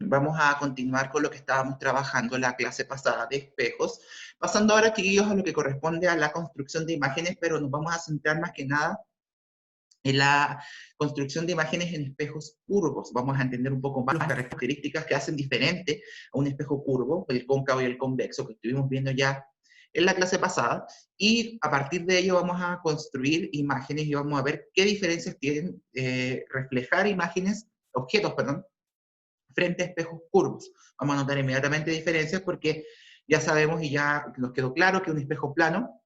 Vamos a continuar con lo que estábamos trabajando en la clase pasada de espejos, pasando ahora, chiquillos, a lo que corresponde a la construcción de imágenes, pero nos vamos a centrar más que nada en la construcción de imágenes en espejos curvos. Vamos a entender un poco más las características que hacen diferente a un espejo curvo, el cóncavo y el convexo, que estuvimos viendo ya en la clase pasada, y a partir de ello vamos a construir imágenes y vamos a ver qué diferencias tienen reflejar imágenes, objetos, perdón, frente a espejos curvos. Vamos a notar inmediatamente diferencias porque ya sabemos y ya nos quedó claro que un espejo plano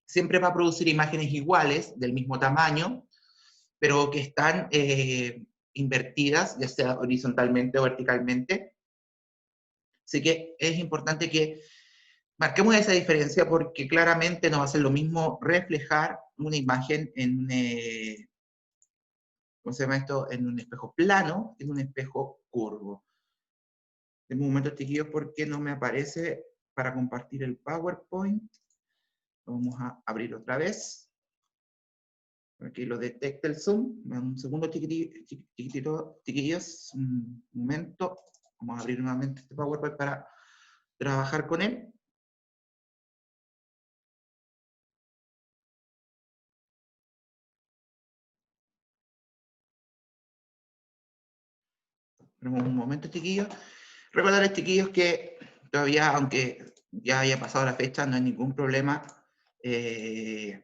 siempre va a producir imágenes iguales, del mismo tamaño, pero que están invertidas, ya sea horizontalmente o verticalmente. Así que es importante que marquemos esa diferencia porque claramente no va a ser lo mismo reflejar una imagen en, ¿cómo se llama esto? En un espejo plano que en un espejo curvo. En un momento, chiquillos, porque no me aparece para compartir el PowerPoint. Lo vamos a abrir otra vez. Aquí lo detecta el Zoom. Un segundo, chiquillos. Un momento. Vamos a abrir nuevamente este PowerPoint para trabajar con él. Esperemos un momento, chiquillos. Recordarles, chiquillos, que todavía, aunque ya haya pasado la fecha, no hay ningún problema en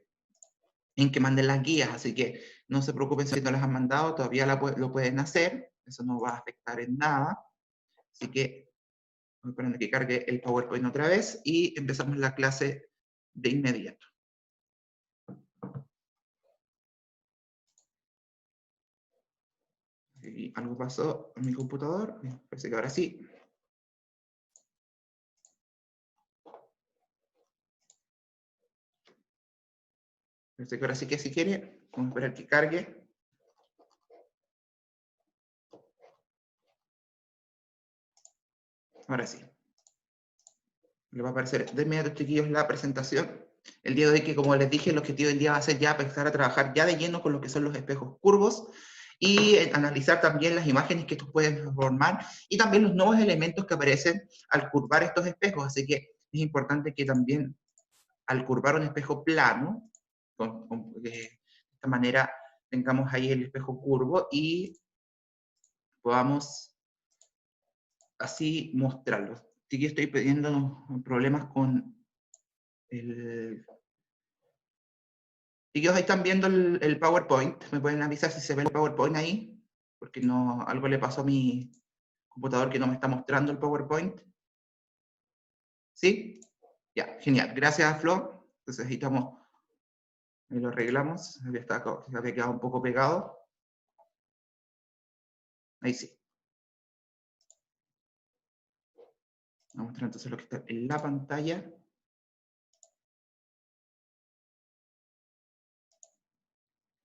que manden las guías, así que no se preocupen si no las han mandado, todavía lo pueden hacer, eso no va a afectar en nada. Así que voy a esperando que cargue el PowerPoint otra vez y empezamos la clase de inmediato. Y algo pasó en mi computador, parece que ahora sí. Parece que ahora sí que si quiere, vamos a esperar que cargue. Ahora sí. Le va a aparecer de inmediato, chiquillos, la presentación. El día de hoy, que como les dije, el objetivo del día va a ser ya empezar a trabajar ya de lleno con lo que son los espejos curvos y analizar también las imágenes que estos pueden formar y también los nuevos elementos que aparecen al curvar estos espejos. Así que es importante que también al curvar un espejo plano, de esta manera tengamos ahí el espejo curvo y podamos así mostrarlo. Así que estoy pidiendo problemas con el... Chicos, ahí están viendo el PowerPoint. ¿Me pueden avisar si se ve el PowerPoint ahí? Porque no, algo le pasó a mi computador que no me está mostrando el PowerPoint. ¿Sí? Ya, genial. Gracias, Flo. Entonces ahí estamos, ahí lo arreglamos. Se había quedado un poco pegado. Ahí sí. Vamos a mostrar entonces lo que está en la pantalla.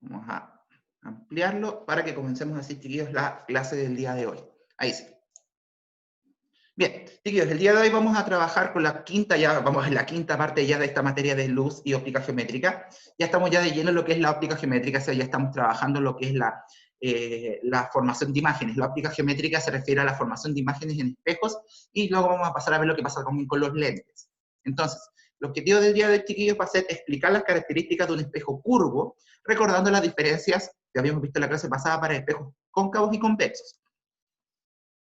Vamos a ampliarlo para que comencemos así, chiquillos, la clase del día de hoy. Ahí sí. Bien, chiquillos, el día de hoy vamos a trabajar con la quinta, ya vamos en la quinta parte ya de esta materia de luz y óptica geométrica. Ya estamos ya de lleno en lo que es la óptica geométrica, o sea, ya estamos trabajando en lo que es la formación de imágenes. La óptica geométrica se refiere a la formación de imágenes en espejos y luego vamos a pasar a ver lo que pasa con los lentes. Entonces, el objetivo del día de hoy, chiquillos, va a ser explicar las características de un espejo curvo, recordando las diferencias que habíamos visto en la clase pasada para espejos cóncavos y convexos.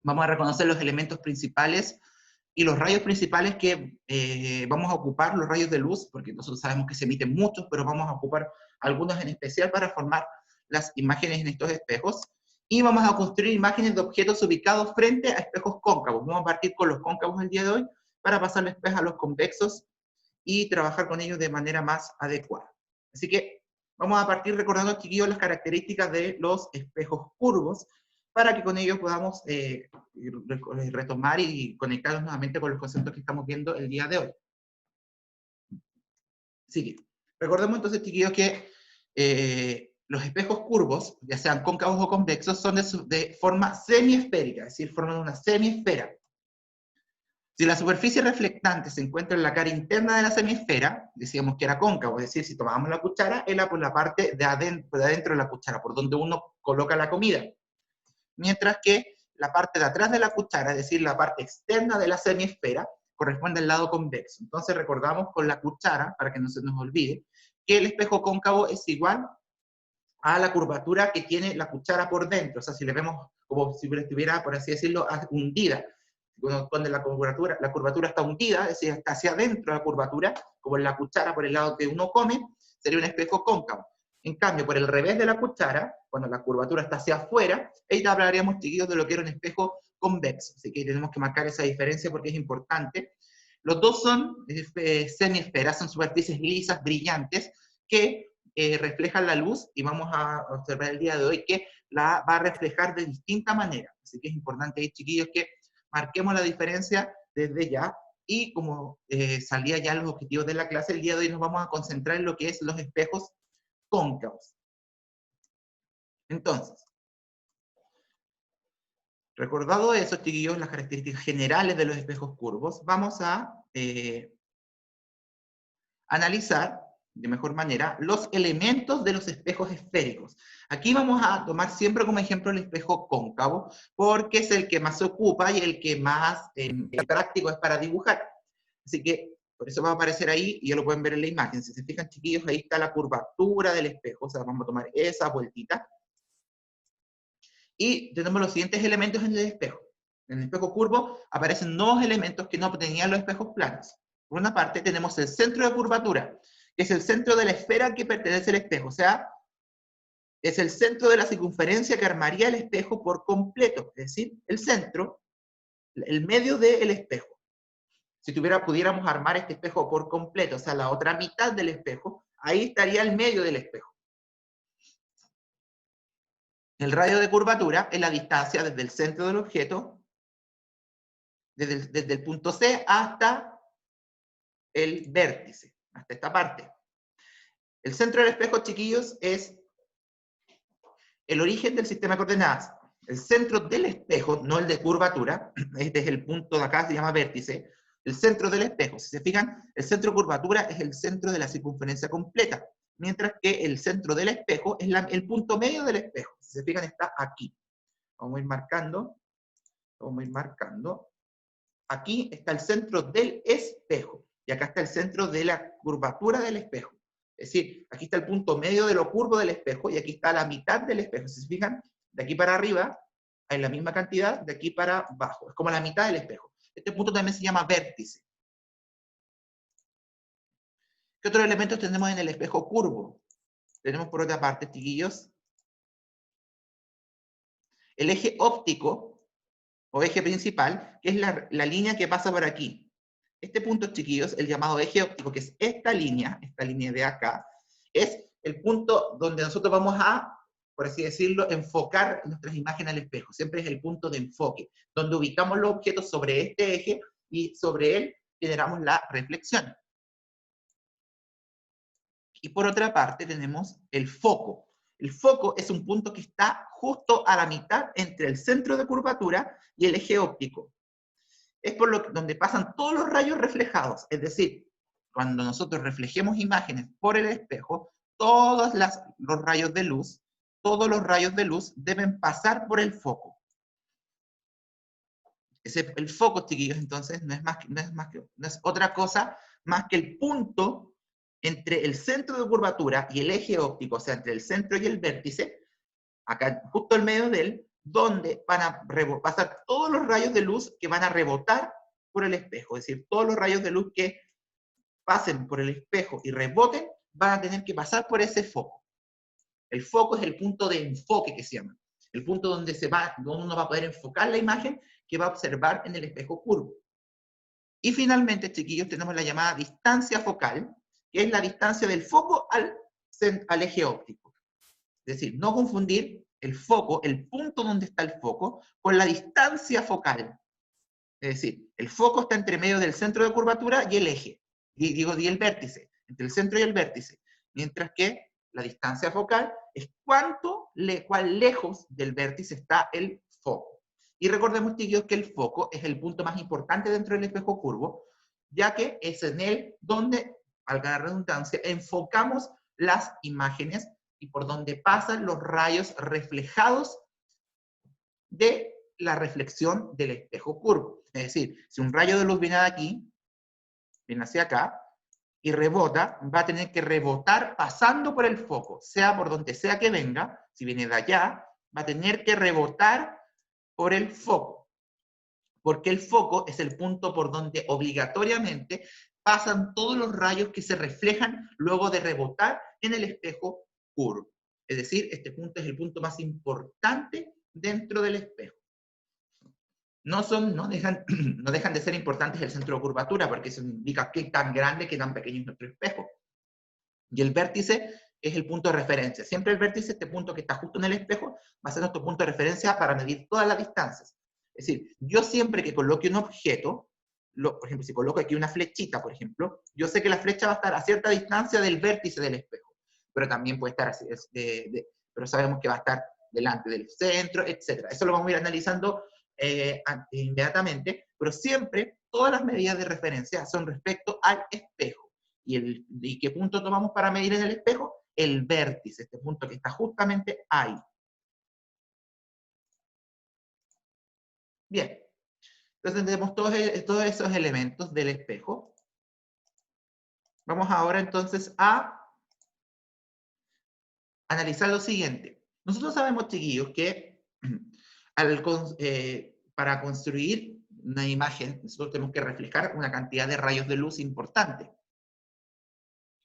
Vamos a reconocer los elementos principales y los rayos principales que vamos a ocupar, los rayos de luz, porque nosotros sabemos que se emiten muchos, pero vamos a ocupar algunos en especial para formar las imágenes en estos espejos. Y vamos a construir imágenes de objetos ubicados frente a espejos cóncavos. Vamos a partir con los cóncavos el día de hoy para pasar después a los convexos y trabajar con ellos de manera más adecuada. Así que vamos a partir recordando, chiquillos, las características de los espejos curvos, para que con ellos podamos retomar y conectarnos nuevamente con los conceptos que estamos viendo el día de hoy. Así que, recordemos entonces, chiquillos, que los espejos curvos, ya sean cóncavos o convexos, son de forma semiesférica, es decir, forman una semiesfera. Si la superficie reflectante se encuentra en la cara interna de la semiesfera, decíamos que era cóncavo, es decir, si tomábamos la cuchara, era por la parte de adentro de la cuchara, por donde uno coloca la comida. Mientras que la parte de atrás de la cuchara, es decir, la parte externa de la semiesfera, corresponde al lado convexo. Entonces recordamos con la cuchara, para que no se nos olvide, que el espejo cóncavo es igual a la curvatura que tiene la cuchara por dentro. O sea, si le vemos como si estuviera, por así decirlo, hundida. Cuando la curvatura está hundida, es decir, está hacia adentro de la curvatura, como en la cuchara por el lado que uno come, sería un espejo cóncavo. En cambio, por el revés de la cuchara, cuando la curvatura está hacia afuera, ahí hablaríamos, chiquillos, de lo que era un espejo convexo. Así que tenemos que marcar esa diferencia porque es importante. Los dos son semiesferas, son superficies lisas, brillantes, que reflejan la luz, y vamos a observar el día de hoy que la va a reflejar de distinta manera. Así que es importante ahí, chiquillos, que marquemos la diferencia desde ya, y como salía ya los objetivos de la clase, el día de hoy nos vamos a concentrar en lo que es los espejos cóncavos. Entonces, recordado eso, chiquillos, las características generales de los espejos curvos, vamos a analizar de mejor manera los elementos de los espejos esféricos. Aquí vamos a tomar siempre como ejemplo el espejo cóncavo, porque es el que más se ocupa y el que más práctico es para dibujar. Así que por eso va a aparecer ahí, y ya lo pueden ver en la imagen. Si se fijan, chiquillos, ahí está la curvatura del espejo. O sea, vamos a tomar esa vueltita. Y tenemos los siguientes elementos en el espejo. En el espejo curvo aparecen nuevos elementos que no tenían los espejos planos. Por una parte tenemos el centro de curvatura, que es el centro de la esfera al que pertenece el espejo. O sea, es el centro de la circunferencia que armaría el espejo por completo. Es decir, el centro, el medio del espejo. Si pudiéramos armar este espejo por completo, o sea, la otra mitad del espejo, ahí estaría el medio del espejo. El radio de curvatura es la distancia desde el centro del objeto, desde el punto C hasta el vértice, hasta esta parte. El centro del espejo, chiquillos, es el origen del sistema de coordenadas. El centro del espejo, no el de curvatura, este es el punto de acá, se llama vértice. El centro del espejo, si se fijan, el centro de curvatura es el centro de la circunferencia completa, mientras que el centro del espejo es el punto medio del espejo. Si se fijan, está aquí. Vamos a ir marcando. Vamos a ir marcando. Aquí está el centro del espejo, y acá está el centro de la curvatura del espejo. Es decir, aquí está el punto medio de lo curvo del espejo, y aquí está la mitad del espejo. Si se fijan, de aquí para arriba hay la misma cantidad, de aquí para abajo. Es como la mitad del espejo. Este punto también se llama vértice. ¿Qué otros elementos tenemos en el espejo curvo? Tenemos por otra parte, chiquillos, el eje óptico, o eje principal, que es la línea que pasa por aquí. Este punto, chiquillos, el llamado eje óptico, que es esta línea de acá, es el punto donde nosotros vamos a, por así decirlo, enfocar nuestras imágenes al espejo. Siempre es el punto de enfoque, donde ubicamos los objetos sobre este eje, y sobre él generamos la reflexión. Y por otra parte tenemos el foco. El foco es un punto que está justo a la mitad entre el centro de curvatura y el eje óptico. Es por donde pasan todos los rayos reflejados. Es decir, cuando nosotros reflejemos imágenes por el espejo, todos los rayos de luz deben pasar por el foco. El foco, chiquillos, entonces, no es otra cosa más que el punto entre el centro de curvatura y el eje óptico, o sea, entre el centro y el vértice, acá justo al medio de él, donde van a pasar todos los rayos de luz que van a rebotar por el espejo. Es decir, todos los rayos de luz que pasen por el espejo y reboten, van a tener que pasar por ese foco. El foco es el punto de enfoque que se llama. El punto donde uno va a poder enfocar la imagen que va a observar en el espejo curvo. Y finalmente, chiquillos, tenemos la llamada distancia focal, que es la distancia del foco al eje óptico. Es decir, no confundir el foco, el punto donde está el foco, con la distancia focal. Es decir, el foco está entre medio del centro de curvatura y el eje, y el vértice, entre el centro y el vértice, mientras que la distancia focal es cuán lejos del vértice está el foco. Y recordemos, chiquillos, que el foco es el punto más importante dentro del espejo curvo, ya que es en él donde, valga la redundancia, enfocamos las imágenes y por donde pasan los rayos reflejados de la reflexión del espejo curvo. Es decir, si un rayo de luz viene de aquí, viene hacia acá, y rebota, va a tener que rebotar pasando por el foco, sea por donde sea que venga, si viene de allá, va a tener que rebotar por el foco, porque el foco es el punto por donde obligatoriamente pasan todos los rayos que se reflejan luego de rebotar en el espejo curvo. Es decir, este punto es el punto más importante dentro del espejo. No dejan de ser importantes el centro de curvatura, porque eso indica qué tan grande, qué tan pequeño es nuestro espejo. Y el vértice es el punto de referencia. Siempre el vértice, este punto que está justo en el espejo, va a ser nuestro punto de referencia para medir todas las distancias. Es decir, yo siempre que coloque un objeto, por ejemplo, si coloco aquí una flechita, por ejemplo, yo sé que la flecha va a estar a cierta distancia del vértice del espejo, pero también puede estar así, pero sabemos que va a estar delante del centro, etc. Eso lo vamos a ir analizando inmediatamente, pero siempre todas las medidas de referencia son respecto al espejo. ¿Y qué punto tomamos para medir en el espejo? El vértice, este punto que está justamente ahí. Bien, entonces tenemos todos esos elementos del espejo. Vamos ahora entonces a analizar lo siguiente. Nosotros sabemos, chiquillos, que para construir una imagen, nosotros tenemos que reflejar una cantidad de rayos de luz importante.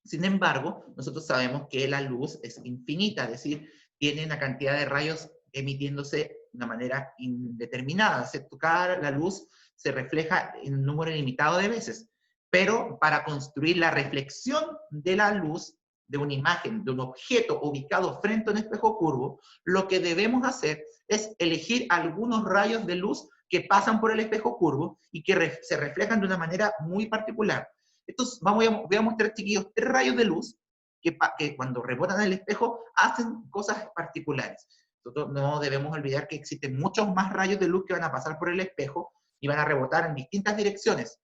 Sin embargo, nosotros sabemos que la luz es infinita, es decir, tiene una cantidad de rayos emitiéndose de una manera indeterminada, ¿cierto? La luz se refleja en un número ilimitado de veces, pero para construir la reflexión de la luz de una imagen, de un objeto ubicado frente a un espejo curvo, lo que debemos hacer es elegir algunos rayos de luz que pasan por el espejo curvo y que se reflejan de una manera muy particular. Entonces, voy a mostrar, chiquillos, 3 rayos de luz que cuando rebotan en el espejo hacen cosas particulares. Nosotros no debemos olvidar que existen muchos más rayos de luz que van a pasar por el espejo y van a rebotar en distintas direcciones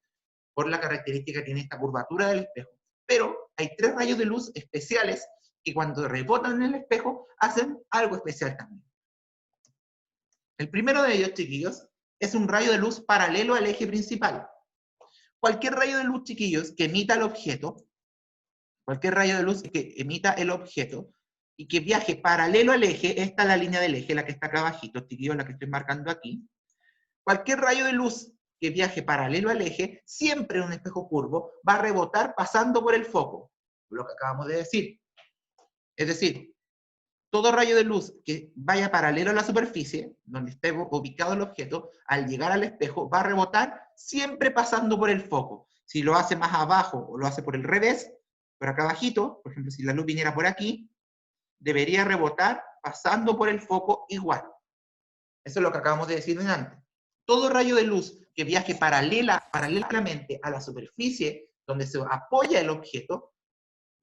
por la característica que tiene esta curvatura del espejo. Pero hay 3 rayos de luz especiales que cuando rebotan en el espejo hacen algo especial también. El primero de ellos, chiquillos, es un rayo de luz paralelo al eje principal. Cualquier rayo de luz, chiquillos, que emita el objeto, cualquier rayo de luz que emita el objeto y que viaje paralelo al eje, esta es la línea del eje, la que está acá abajito, chiquillos, la que estoy marcando aquí. Cualquier rayo de luz que viaje paralelo al eje, siempre en un espejo curvo, va a rebotar pasando por el foco, lo que acabamos de decir. Es decir, todo rayo de luz que vaya paralelo a la superficie, donde esté ubicado el objeto, al llegar al espejo, va a rebotar siempre pasando por el foco. Si lo hace más abajo o lo hace por el revés, por acá abajito, por ejemplo, si la luz viniera por aquí, debería rebotar pasando por el foco igual. Eso es lo que acabamos de decir antes. Todo rayo de luz que viaje paralelamente a la superficie donde se apoya el objeto,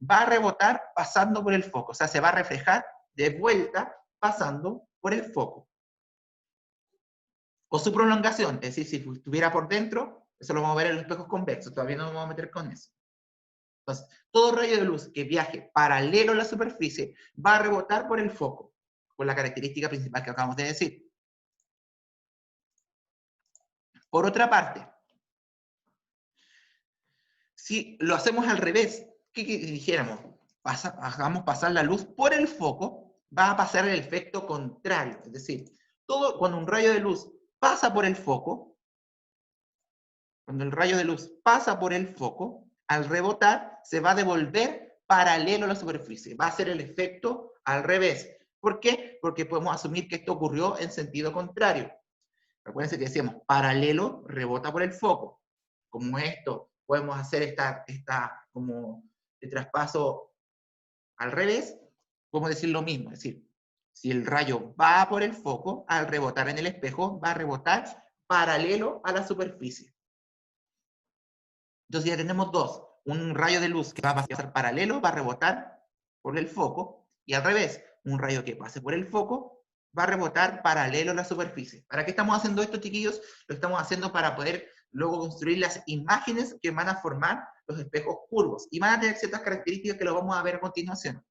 va a rebotar pasando por el foco. O sea, se va a reflejar de vuelta pasando por el foco. O su prolongación, es decir, si estuviera por dentro, eso lo vamos a ver en los espejos convexos, todavía no nos vamos a meter con eso. Entonces, todo rayo de luz que viaje paralelo a la superficie va a rebotar por el foco, con la característica principal que acabamos de decir. Por otra parte, si lo hacemos al revés, ¿qué dijéramos? Hagamos pasar la luz por el foco, va a pasar el efecto contrario. Es decir, cuando un rayo de luz pasa por el foco, cuando el rayo de luz pasa por el foco, al rebotar se va a devolver paralelo a la superficie. Va a ser el efecto al revés. ¿Por qué? Porque podemos asumir que esto ocurrió en sentido contrario. Recuerden que decíamos, paralelo rebota por el foco. Como esto, podemos hacer esta como de traspaso al revés, podemos decir lo mismo. Es decir, si el rayo va por el foco, al rebotar en el espejo, va a rebotar paralelo a la superficie. Entonces ya tenemos dos. Un rayo de luz que va a pasar paralelo, va a rebotar por el foco, y al revés, un rayo que pase por el foco, va a rebotar paralelo a la superficie. ¿Para qué estamos haciendo esto, chiquillos? Lo estamos haciendo para poder luego construir las imágenes que van a formar los espejos curvos, y van a tener ciertas características que lo vamos a ver a continuación.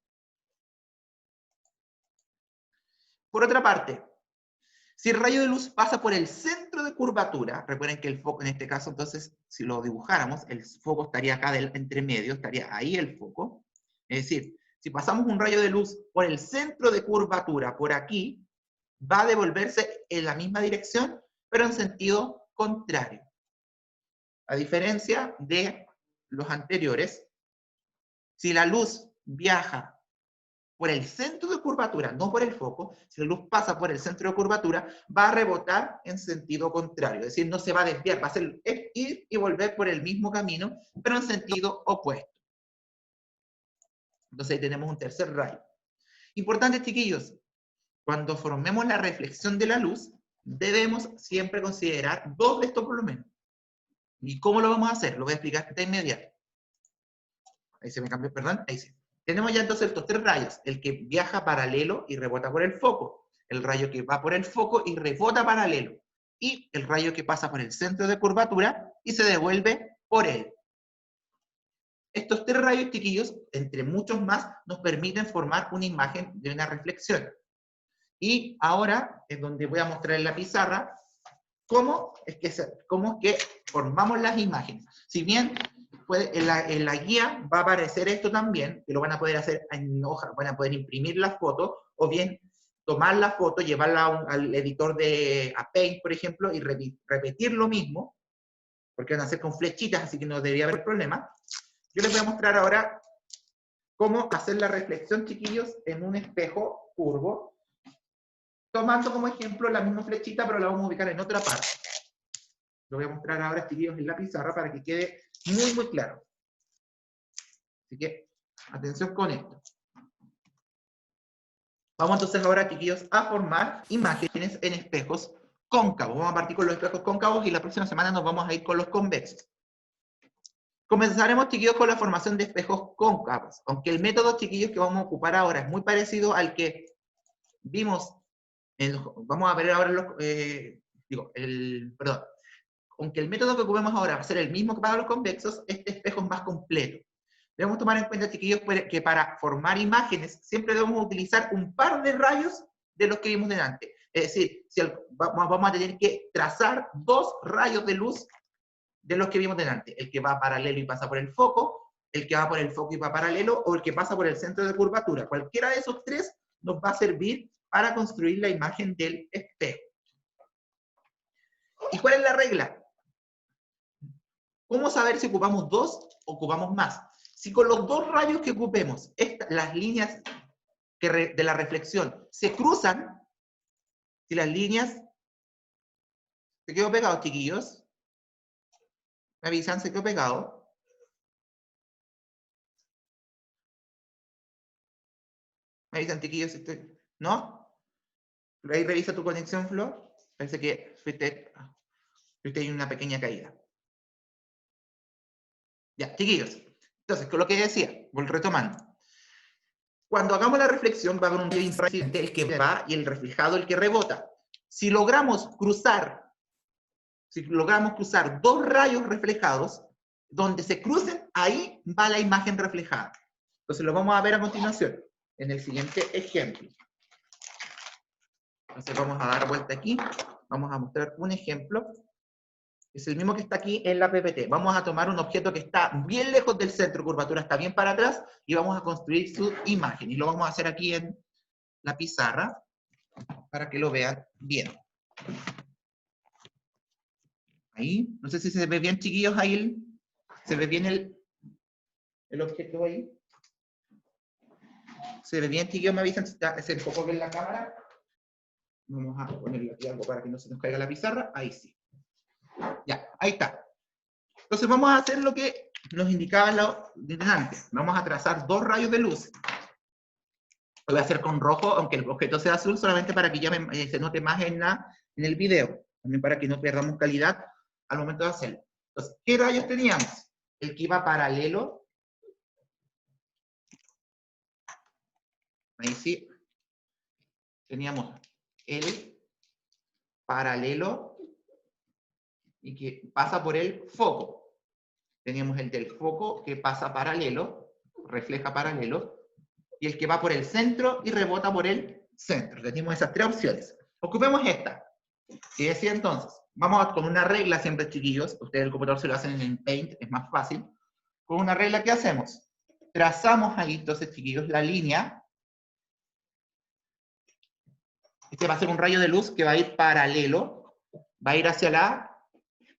Por otra parte, Si el rayo de luz pasa por el centro de curvatura, recuerden que el foco en este caso, entonces, si lo dibujáramos, el foco estaría acá entre medio, estaría ahí el foco. Es decir, si pasamos un rayo de luz por el centro de curvatura, por aquí, va a devolverse en la misma dirección, pero en sentido contrario. A diferencia de los anteriores, si la luz viaja por el centro de curvatura, no por el foco, si la luz pasa por el centro de curvatura, va a rebotar en sentido contrario, es decir, no se va a desviar, va a ser ir y volver por el mismo camino, pero en sentido opuesto. Entonces ahí tenemos un tercer rayo. Importante, chiquillos, cuando formemos la reflexión de la luz, debemos siempre considerar dos de estos por lo menos. ¿Y cómo lo vamos a hacer? Lo voy a explicar de inmediato. Ahí se me cambió, perdón, ahí sí. Tenemos ya entonces estos tres rayos, el que viaja paralelo y rebota por el foco, el rayo que va por el foco y rebota paralelo, y el rayo que pasa por el centro de curvatura y se devuelve por él. Estos tres rayos, chiquillos, entre muchos más, nos permiten formar una imagen de una reflexión. Y ahora es donde voy a mostrar en la pizarra cómo es que formamos las imágenes. Si bien en la guía va a aparecer esto también, que lo van a poder hacer en hoja, van a poder imprimir la foto, o bien tomar la foto, llevarla al editor de Paint, por ejemplo, y repetir lo mismo, porque van a hacer con flechitas, así que no debería haber problema. Yo les voy a mostrar ahora cómo hacer la reflexión, chiquillos, en un espejo curvo, tomando como ejemplo la misma flechita, pero la vamos a ubicar en otra parte. Lo voy a mostrar ahora, chiquillos, en la pizarra para que quede muy, muy claro. Así que, atención con esto. Vamos entonces ahora, chiquillos, a formar imágenes en espejos cóncavos. Vamos a partir con los espejos cóncavos y la próxima semana nos vamos a ir con los convexos. Comenzaremos, chiquillos, con la formación de espejos cóncavos. Aunque el método, chiquillos, que vamos a ocupar ahora es muy parecido al que vimos, vamos a ver ahora, perdón. Aunque el método que ocupemos ahora va a ser el mismo que para los convexos, este espejo es más completo. Debemos tomar en cuenta, chiquillos, que para formar imágenes siempre debemos utilizar un par de rayos de los que vimos delante. Es decir, vamos a tener que trazar dos rayos de luz de los que vimos delante. El que va paralelo y pasa por el foco, el que va por el foco y va paralelo, o el que pasa por el centro de curvatura. Cualquiera de esos tres nos va a servir para construir la imagen del espejo. ¿Y cuál es la regla? ¿Cómo saber si ocupamos dos o ocupamos más? Si con los dos rayos que ocupemos, las líneas de la reflexión se cruzan, si las líneas... ¿Se quedó pegado, chiquillos? ¿Me avisan? ¿Se quedó pegado? ¿Me avisan, chiquillos? ¿No? Ahí revisa tu conexión, Flo. Parece que fuiste en una pequeña caída. Ya, chiquillos. Entonces, con lo que decía, voy retomando. Cuando hagamos la reflexión, va a haber un incidente, el que va y el reflejado, el que rebota. Si logramos cruzar dos rayos reflejados, donde se crucen, ahí va la imagen reflejada. Entonces lo vamos a ver a continuación, en el siguiente ejemplo. Entonces vamos a dar vuelta aquí, vamos a mostrar un ejemplo. Es el mismo que está aquí en la PPT. Vamos a tomar un objeto que está bien lejos del centro, curvatura está bien para atrás, y vamos a construir su imagen. Y lo vamos a hacer aquí en la pizarra, para que lo vean bien. Ahí, no sé si se ve bien, chiquillos, ahí se ve bien el objeto ahí. ¿Se ve bien, chiquillos? ¿Me avisan si se enfocó bien la cámara? Vamos a ponerle aquí algo para que no se nos caiga la pizarra. Ahí sí. Ya, ahí está. Entonces vamos a hacer lo que nos indicaba antes. Vamos a trazar dos rayos de luz. Lo voy a hacer con rojo, aunque el objeto sea azul, solamente para que ya se note más en el video. También para que no perdamos calidad al momento de hacerlo. Entonces, ¿qué rayos teníamos? El que iba paralelo. Ahí sí. Teníamos el paralelo y que pasa por el foco. Teníamos el del foco que pasa paralelo, refleja paralelo, y el que va por el centro y rebota por el centro. Tenemos esas tres opciones. Ocupemos esta. ¿Qué decía entonces? Con una regla siempre, chiquillos. Ustedes el computador se lo hacen en Paint, es más fácil. Con una regla, ¿qué hacemos? Trazamos ahí, entonces, chiquillos, la línea. Este va a ser un rayo de luz que va a ir paralelo, va a ir hacia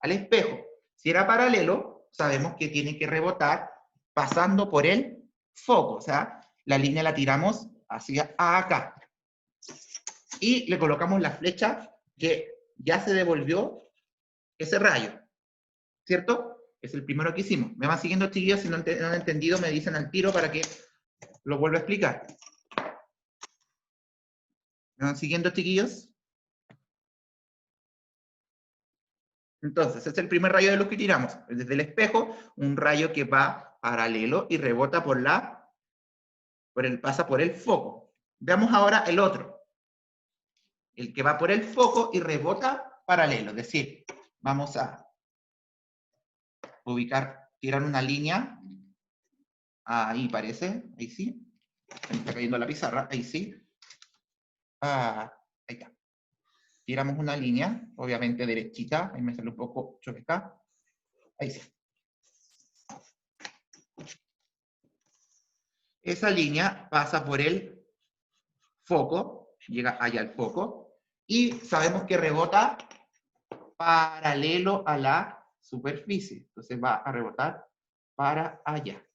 al espejo. Si era paralelo, sabemos que tiene que rebotar pasando por el foco. O sea, la línea la tiramos hacia acá. Y le colocamos la flecha que ya se devolvió ese rayo. ¿Cierto? Es el primero que hicimos. ¿Me van siguiendo, chiquillos? Si no han entendido, me dicen al tiro para que lo vuelva a explicar. ¿Me van siguiendo, chiquillos? Entonces, es el primer rayo de luz que tiramos. Desde el espejo, un rayo que va paralelo y rebota pasa por el foco. Veamos ahora el otro. El que va por el foco y rebota paralelo. Es decir, vamos a tirar una línea. Ahí parece, ahí sí. Ahí está cayendo la pizarra, ahí sí. Ahí está. Tiramos una línea, obviamente derechita, ahí me sale un poco choqueta. Ahí sí. Esa línea pasa por el foco, llega allá al foco, y sabemos que rebota paralelo a la superficie. Entonces va a rebotar para allá.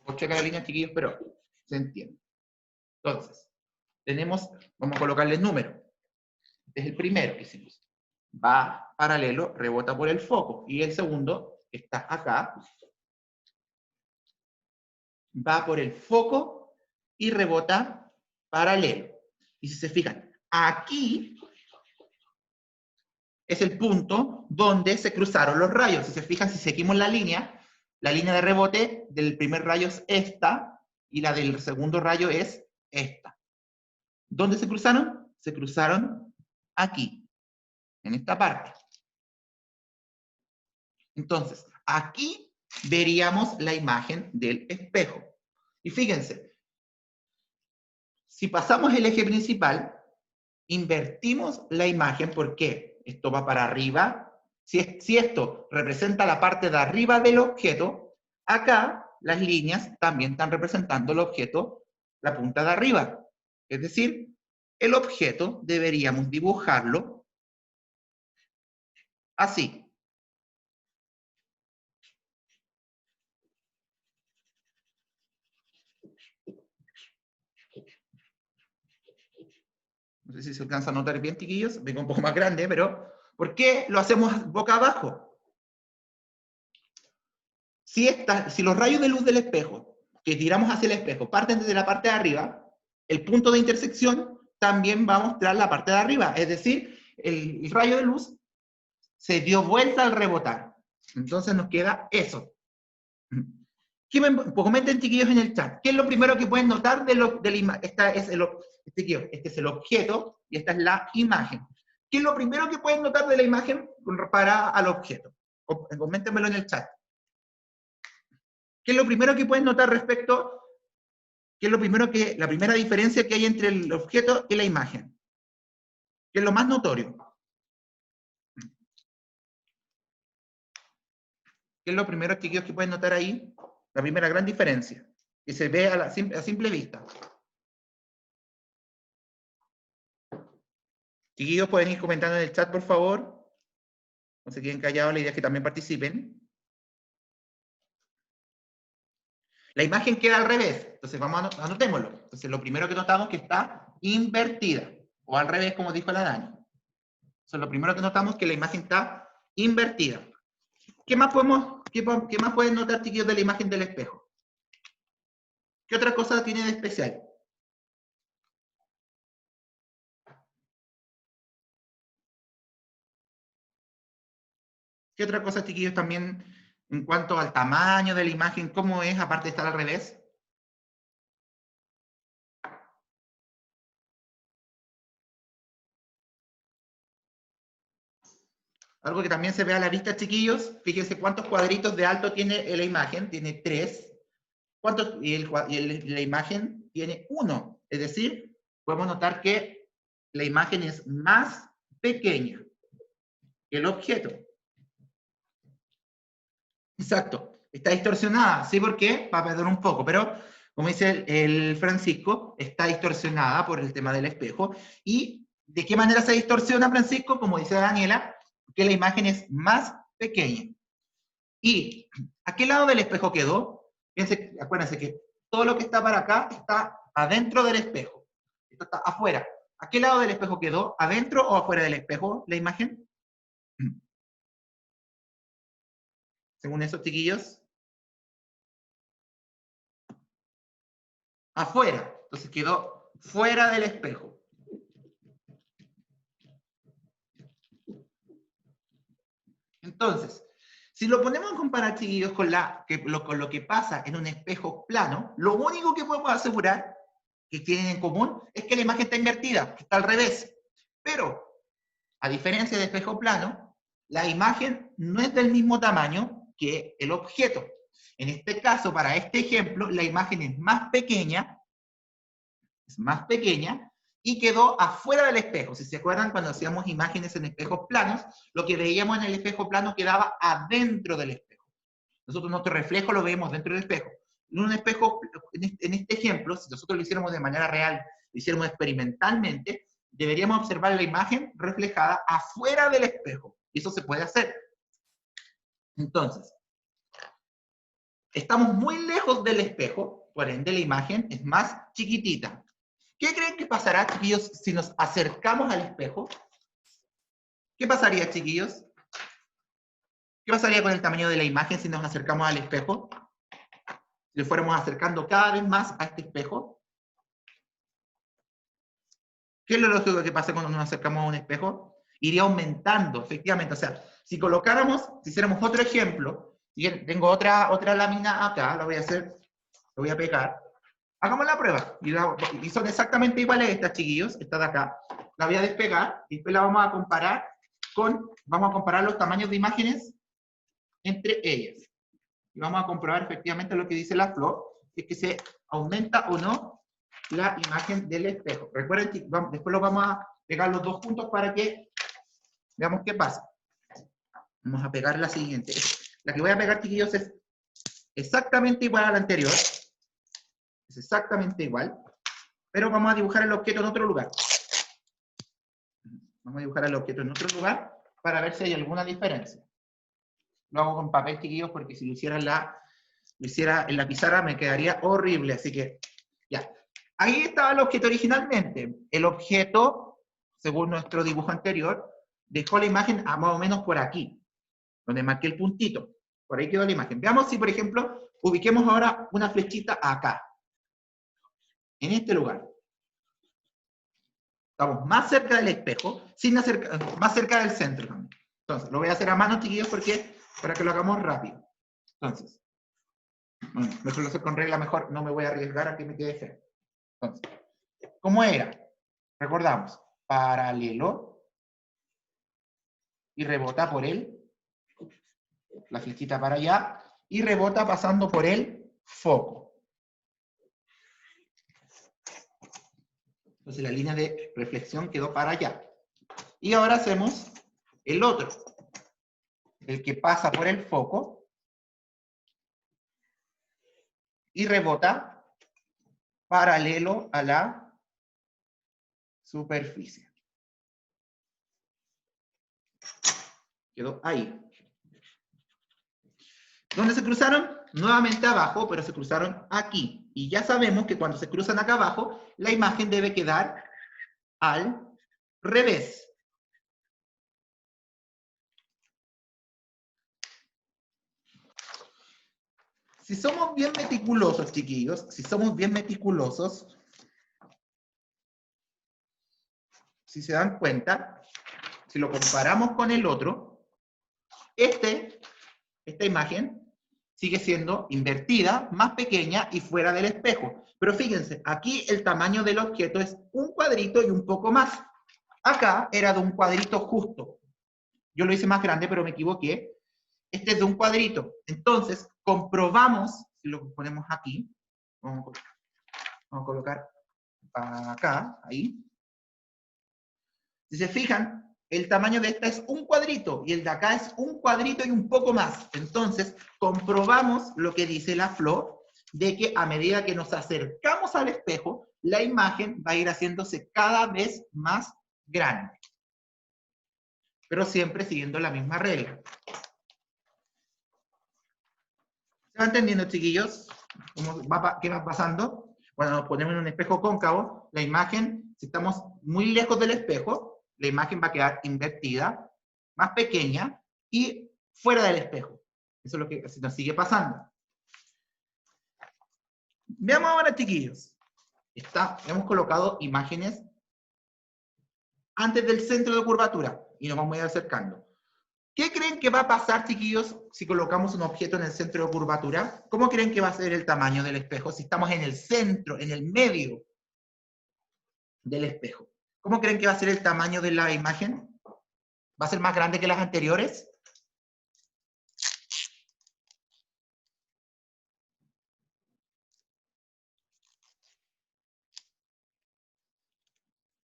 Os checa la línea, chiquillos, pero se entiende. Entonces, vamos a colocarle el número. Este es el primero que hicimos. Va paralelo, rebota por el foco. Y el segundo, que está acá, va por el foco y rebota paralelo. Y si se fijan, aquí es el punto donde se cruzaron los rayos. Si se fijan, si seguimos la línea de rebote del primer rayo es esta, y la del segundo rayo es esta. ¿Dónde se cruzaron? Se cruzaron aquí, en esta parte. Entonces, aquí veríamos la imagen del espejo. Y fíjense, si pasamos el eje principal, invertimos la imagen porque esto va para arriba. Si esto representa la parte de arriba del objeto, acá las líneas también están representando el objeto, la punta de arriba. Es decir, el objeto deberíamos dibujarlo así. No sé si se alcanza a notar bien, chiquillos. Vengo un poco más grande, pero ¿por qué lo hacemos boca abajo? Si los rayos de luz del espejo que tiramos hacia el espejo parten desde la parte de arriba, el punto de intersección también va a mostrar la parte de arriba. Es decir, el rayo de luz se dio vuelta al rebotar. Entonces nos queda eso. Comenten, chiquillos, en el chat. ¿Qué es lo primero que pueden notar de la imagen? Este es el objeto y esta es la imagen. ¿Qué es lo primero que pueden notar de la imagen para al objeto? Coméntenmelo en el chat. ¿Qué es lo primero que pueden notar qué es la primera diferencia que hay entre el objeto y la imagen? ¿Qué es lo más notorio? ¿Qué es lo primero, chiquillos, que pueden notar ahí? La primera gran diferencia, que se ve a simple vista. Chiquillos, pueden ir comentando en el chat, por favor. No se queden callados, la idea es que también participen. La imagen queda al revés, entonces anotémoslo. Entonces lo primero que notamos es que está invertida, o al revés, como dijo la Dani. Entonces lo primero que notamos es que la imagen está invertida. ¿Qué más pueden notar, chiquillos, de la imagen del espejo? ¿Qué otra cosa tiene de especial? ¿Qué otra cosa, chiquillos, también en cuanto al tamaño de la imagen, cómo es, aparte de estar al revés? Algo que también se ve a la vista, chiquillos, fíjense cuántos cuadritos de alto tiene la imagen, tiene 3. Y la imagen tiene 1. Es decir, podemos notar que la imagen es más pequeña que el objeto. Exacto. Está distorsionada. ¿Sí? ¿Por qué? Va a perder un poco, pero como dice el Francisco, está distorsionada por el tema del espejo. ¿Y de qué manera se distorsiona, Francisco? Como dice Daniela, que la imagen es más pequeña. ¿Y a qué lado del espejo quedó? Fíjense, acuérdense que todo lo que está para acá está adentro del espejo. Esto está afuera. ¿A qué lado del espejo quedó? ¿Adentro o afuera del espejo la imagen? Según esos chiquillos. Afuera. Entonces quedó fuera del espejo. Entonces, si lo ponemos a comparar, chiquillos, con lo que pasa en un espejo plano, lo único que podemos asegurar que tienen en común es que la imagen está invertida, que está al revés. Pero, a diferencia del espejo plano, la imagen no es del mismo tamaño que el objeto. En este caso, para este ejemplo, la imagen es más pequeña y quedó afuera del espejo. Si se acuerdan, cuando hacíamos imágenes en espejos planos, lo que veíamos en el espejo plano quedaba adentro del espejo. Nosotros nuestro reflejo lo vemos dentro del espejo. En un espejo, en este ejemplo, si nosotros lo hiciéramos de manera real, lo hiciéramos experimentalmente, deberíamos observar la imagen reflejada afuera del espejo. Y eso se puede hacer. Entonces, estamos muy lejos del espejo, por ende la imagen es más chiquitita. ¿Qué creen que pasará, chiquillos, si nos acercamos al espejo? ¿Qué pasaría, chiquillos? ¿Qué pasaría con el tamaño de la imagen si nos acercamos al espejo? Si lo fuéramos acercando cada vez más a este espejo. ¿Qué es lo lógico que pasa cuando nos acercamos a un espejo? Iría aumentando, efectivamente. O sea, si colocáramos, si hiciéramos otro ejemplo, y tengo otra lámina acá, la voy a hacer, la voy a pegar. Hagamos la prueba. Y son exactamente iguales estas, chiquillos, esta de acá. La voy a despegar y después la vamos a comparar vamos a comparar los tamaños de imágenes entre ellas. Y vamos a comprobar efectivamente lo que dice la Flor, es que se aumenta o no la imagen del espejo. Recuerden que después lo vamos a pegar los dos juntos para que veamos qué pasa. Vamos a pegar la siguiente. La que voy a pegar, chiquillos, es exactamente igual a la anterior. Es exactamente igual. Pero vamos a dibujar el objeto en otro lugar. Vamos a dibujar el objeto en otro lugar para ver si hay alguna diferencia. Lo hago con papel, chiquillos, porque si lo hiciera en la pizarra me quedaría horrible. Así que, ya. Ahí estaba el objeto originalmente. El objeto, según nuestro dibujo anterior, dejó la imagen a más o menos por aquí, donde marqué el puntito. Por ahí quedó la imagen. Veamos si, por ejemplo, ubiquemos ahora una flechita acá, en este lugar. Estamos más cerca del espejo, más cerca del centro también. Entonces, lo voy a hacer a mano, chiquillos, para que lo hagamos rápido. Entonces, bueno, mejor lo hacer con regla, mejor no me voy a arriesgar a que me quede feo. Entonces, ¿cómo era? Recordamos, paralelo y rebota por él, la flechita para allá, y rebota pasando por el foco. Entonces la línea de reflexión quedó para allá. Y ahora hacemos el otro, el que pasa por el foco y rebota paralelo a la superficie. Quedó ahí. ¿Dónde se cruzaron? Nuevamente abajo, pero se cruzaron aquí. Y ya sabemos que cuando se cruzan acá abajo, la imagen debe quedar al revés. Si somos bien meticulosos, chiquillos, si somos bien meticulosos, si se dan cuenta, si lo comparamos con el otro, esta imagen sigue siendo invertida, más pequeña y fuera del espejo. Pero fíjense, aquí el tamaño del objeto es un cuadrito y un poco más. Acá era de un cuadrito justo. Yo lo hice más grande, pero me equivoqué. Este es de un cuadrito. Entonces, comprobamos, si lo ponemos aquí, vamos a colocar acá, ahí. Si se fijan, el tamaño de esta es un cuadrito, y el de acá es un cuadrito y un poco más. Entonces, comprobamos lo que dice la Flo, de que a medida que nos acercamos al espejo, la imagen va a ir haciéndose cada vez más grande. Pero siempre siguiendo la misma regla. ¿Se va entendiendo, chiquillos? ¿Qué va pasando? Cuando nos ponemos en un espejo cóncavo, la imagen, si estamos muy lejos del espejo, la imagen va a quedar invertida, más pequeña y fuera del espejo. Eso es lo que nos sigue pasando. Veamos ahora, chiquillos. Hemos colocado imágenes antes del centro de curvatura y nos vamos a ir acercando. ¿Qué creen que va a pasar, chiquillos, si colocamos un objeto en el centro de curvatura? ¿Cómo creen que va a ser el tamaño del espejo si estamos en el centro, en el medio del espejo? ¿Cómo creen que va a ser el tamaño de la imagen? ¿Va a ser más grande que las anteriores?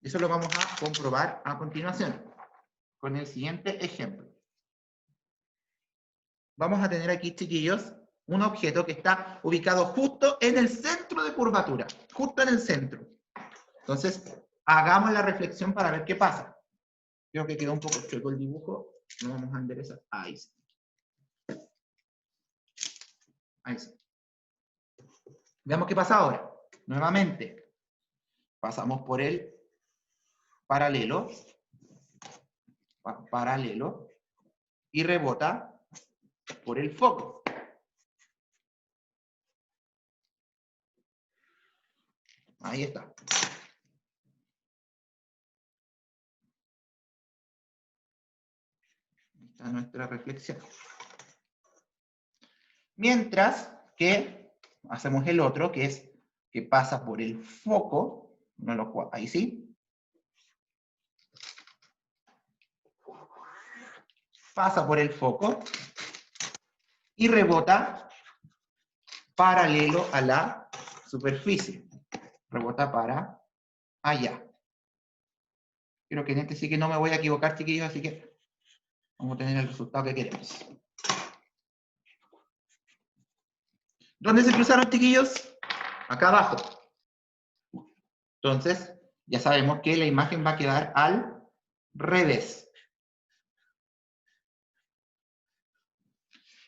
Eso lo vamos a comprobar a continuación, con el siguiente ejemplo. Vamos a tener aquí, chiquillos, un objeto que está ubicado justo en el centro de curvatura, justo en el centro. Entonces, hagamos la reflexión para ver qué pasa. Creo que quedó un poco chueco el dibujo, lo vamos a enderezar. Ahí sí. Ahí sí. Veamos qué pasa ahora. Nuevamente, pasamos por el paralelo, y rebota por el foco. Ahí está. Esta es nuestra reflexión. Mientras que hacemos el otro, que es que pasa por el foco, ahí sí. Pasa por el foco y rebota paralelo a la superficie. Rebota para allá. Creo que en este sí que no me voy a equivocar, chiquillos, así que vamos a tener el resultado que queremos. ¿Dónde se cruzaron, chiquillos? Acá abajo. Entonces, ya sabemos que la imagen va a quedar al revés.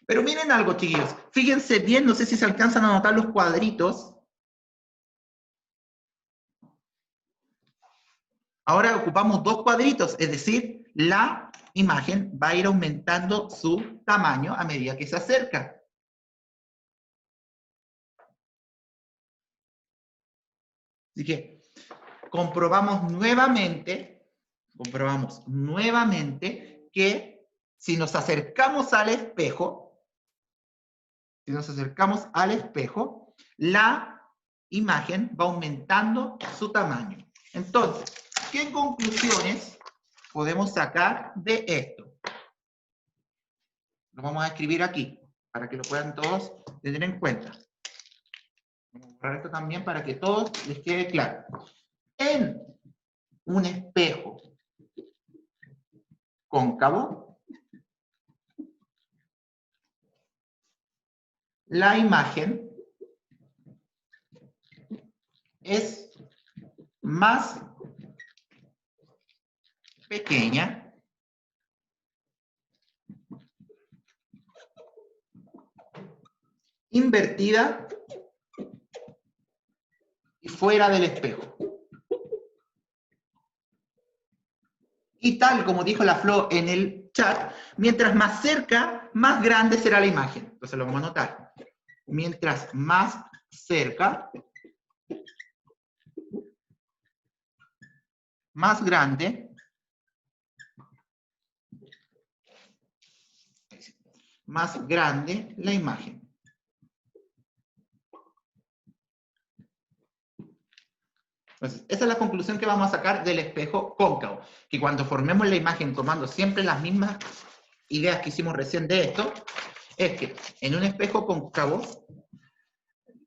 Pero miren algo, chiquillos. Fíjense bien, no sé si se alcanzan a notar los cuadritos. Ahora ocupamos dos cuadritos, es decir, la imagen va a ir aumentando su tamaño a medida que se acerca. Así que comprobamos nuevamente que si nos acercamos al espejo, la imagen va aumentando su tamaño. Entonces, ¿qué conclusiones podemos sacar de esto? Lo vamos a escribir aquí, para que lo puedan todos tener en cuenta. Vamos a borrar esto también para que todos les quede claro. En un espejo cóncavo, la imagen es más pequeña invertida y fuera del espejo. Y tal como dijo la Flo en el chat, mientras más cerca, más grande será la imagen. Entonces lo vamos a anotar. Mientras más cerca, más grande, la imagen. Entonces, esa es la conclusión que vamos a sacar del espejo cóncavo, que cuando formemos la imagen tomando siempre las mismas ideas que hicimos recién de esto, es que en un espejo cóncavo,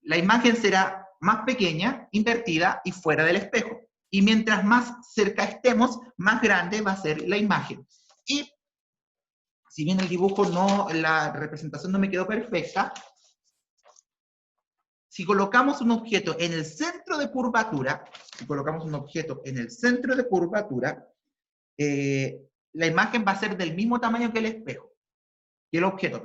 la imagen será más pequeña, invertida y fuera del espejo. Y mientras más cerca estemos, más grande va a ser la imagen. Y si bien el dibujo no, la representación no me quedó perfecta, si colocamos un objeto en el centro de curvatura, la imagen va a ser del mismo tamaño que el espejo, que el objeto.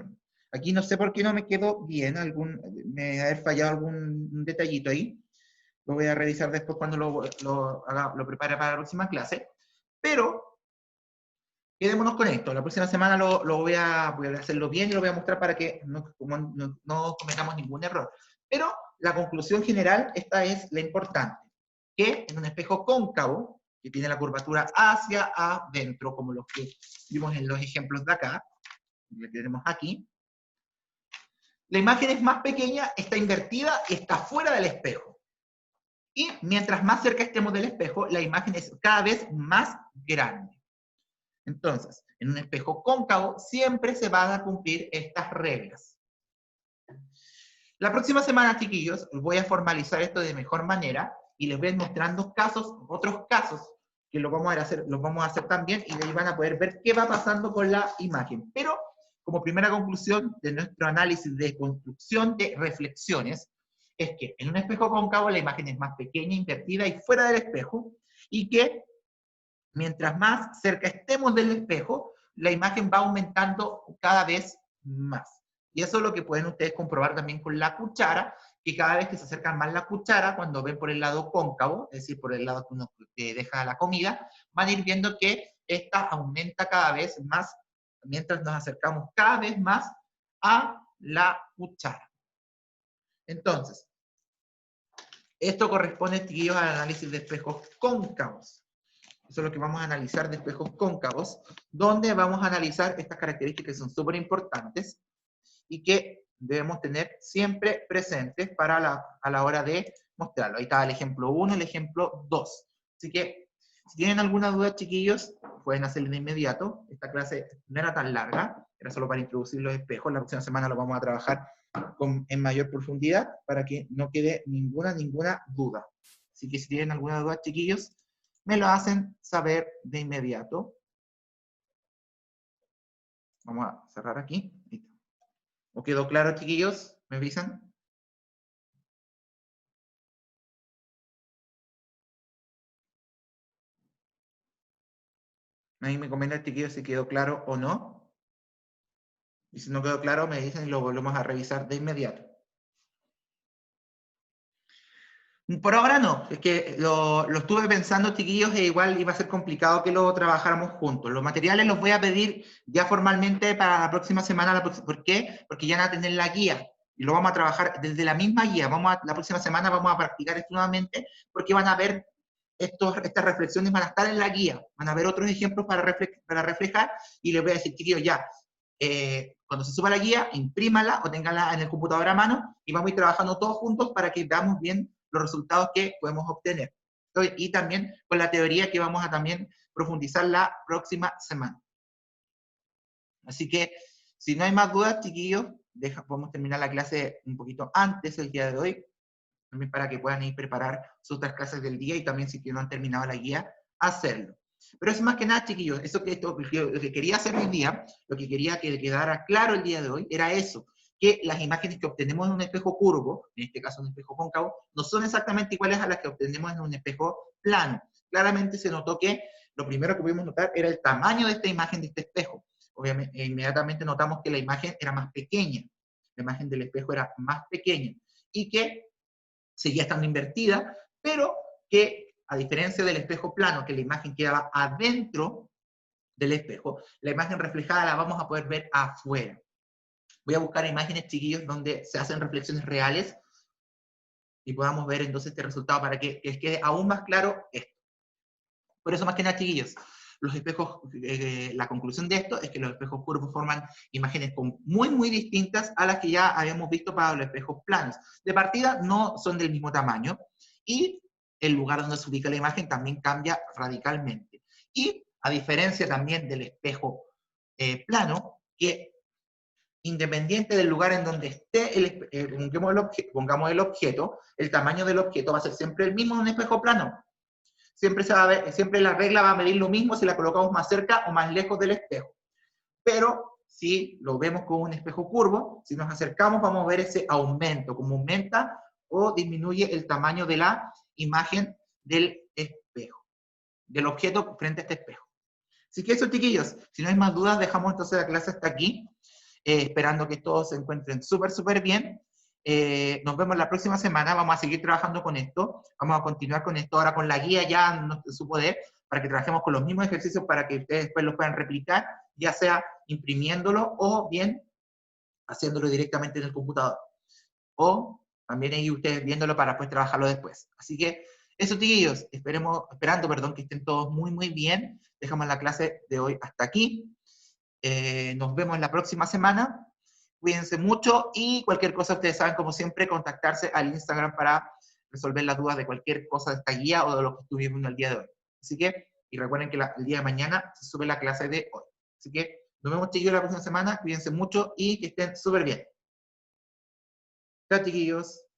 Aquí no sé por qué no me quedó bien, me debe haber fallado algún detallito ahí. Lo voy a revisar después cuando lo prepare para la próxima clase. Pero quedémonos con esto. La próxima semana voy a hacerlo bien y lo voy a mostrar para que no cometamos ningún error. Pero la conclusión general, esta es la importante, que en un espejo cóncavo, que tiene la curvatura hacia adentro, como los que vimos en los ejemplos de acá, que tenemos aquí, la imagen es más pequeña, está invertida y está fuera del espejo. Y mientras más cerca estemos del espejo, la imagen es cada vez más grande. Entonces, en un espejo cóncavo siempre se van a cumplir estas reglas. La próxima semana, chiquillos, voy a formalizar esto de mejor manera y les voy a ir mostrando otros casos, que los vamos a hacer también y ahí van a poder ver qué va pasando con la imagen. Pero, como primera conclusión de nuestro análisis de construcción de reflexiones, es que en un espejo cóncavo la imagen es más pequeña, invertida y fuera del espejo, y que mientras más cerca estemos del espejo, la imagen va aumentando cada vez más. Y eso es lo que pueden ustedes comprobar también con la cuchara, que cada vez que se acercan más la cuchara, cuando ven por el lado cóncavo, es decir, por el lado que uno deja la comida, van a ir viendo que esta aumenta cada vez más, mientras nos acercamos cada vez más a la cuchara. Entonces, esto corresponde, chiquillos, al análisis de espejos cóncavos. Eso es lo que vamos a analizar de espejos cóncavos, donde vamos a analizar estas características que son súper importantes y que debemos tener siempre presentes a la hora de mostrarlo. Ahí está el ejemplo 1 y el ejemplo 2. Así que, si tienen alguna duda, chiquillos, pueden hacerlo de inmediato. Esta clase no era tan larga, era solo para introducir los espejos. La próxima semana lo vamos a trabajar en mayor profundidad para que no quede ninguna duda. Así que si tienen alguna duda, chiquillos, me lo hacen saber de inmediato. Vamos a cerrar aquí. ¿O quedó claro, chiquillos? ¿Me avisan? Ahí me comentan, chiquillos, si quedó claro o no. Y si no quedó claro, me dicen y lo volvemos a revisar de inmediato. Por ahora no, es que lo estuve pensando, chiquillos, e igual iba a ser complicado que lo trabajáramos juntos. Los materiales los voy a pedir ya formalmente para la próxima semana. ¿Por qué? Porque ya van a tener la guía y lo vamos a trabajar desde la misma guía. La próxima semana vamos a practicar esto nuevamente porque van a ver estas reflexiones, van a estar en la guía. Van a ver otros ejemplos para reflejar y les voy a decir, chiquillos, ya, cuando se suba la guía, imprímala o téngala en el computador a mano y vamos a ir trabajando todos juntos para que veamos bien los resultados que podemos obtener. Y también con la teoría que vamos a también profundizar la próxima semana. Así que, si no hay más dudas, chiquillos, podemos terminar la clase un poquito antes el día de hoy, también para que puedan ir preparar sus otras clases del día y también si no han terminado la guía, hacerlo. Pero es más que nada, chiquillos, lo que quería hacer hoy día, lo que quería que quedara claro el día de hoy, era eso, que las imágenes que obtenemos en un espejo curvo, en este caso un espejo cóncavo, no son exactamente iguales a las que obtenemos en un espejo plano. Claramente se notó que lo primero que pudimos notar era el tamaño de esta imagen de este espejo. Obviamente, inmediatamente notamos que la imagen era más pequeña, la imagen del espejo era más pequeña, y que seguía estando invertida, pero que a diferencia del espejo plano, que la imagen quedaba adentro del espejo, la imagen reflejada la vamos a poder ver afuera. Voy a buscar imágenes, chiquillos, donde se hacen reflexiones reales y podamos ver entonces este resultado para que les quede aún más claro esto. Por eso, más que nada, chiquillos, los espejos, la conclusión de esto es que los espejos curvos forman imágenes muy distintas a las que ya habíamos visto para los espejos planos. De partida no son del mismo tamaño y el lugar donde se ubica la imagen también cambia radicalmente. Y a diferencia también del espejo plano, que independiente del lugar en donde esté, pongamos el objeto, el tamaño del objeto va a ser siempre el mismo en un espejo plano. siempre, se va a ver, siempre la regla va a medir lo mismo si la colocamos más cerca o más lejos del espejo. Pero si lo vemos con un espejo curvo, si nos acercamos vamos a ver ese aumento, como aumenta o disminuye el tamaño de la imagen del espejo, del objeto frente a este espejo. Así que eso, chiquillos, si no hay más dudas, dejamos entonces la clase hasta aquí, esperando que todos se encuentren súper bien. Nos vemos la próxima semana, vamos a seguir trabajando con esto, vamos a continuar con esto ahora con la guía ya en su poder, para que trabajemos con los mismos ejercicios para que ustedes después los puedan replicar, ya sea imprimiéndolo o bien haciéndolo directamente en el computador. O también ahí ustedes viéndolo para después trabajarlo después. Así que eso, chiquillos, esperando que estén todos muy bien. Dejamos la clase de hoy hasta aquí. Nos vemos la próxima semana. Cuídense mucho y cualquier cosa, ustedes saben, como siempre, contactarse al Instagram para resolver las dudas de cualquier cosa de esta guía o de lo que estuvimos viendo el día de hoy. Así que, y recuerden que el día de mañana se sube la clase de hoy. Así que nos vemos, chiquillos, la próxima semana. Cuídense mucho y que estén súper bien. Chao, chiquillos.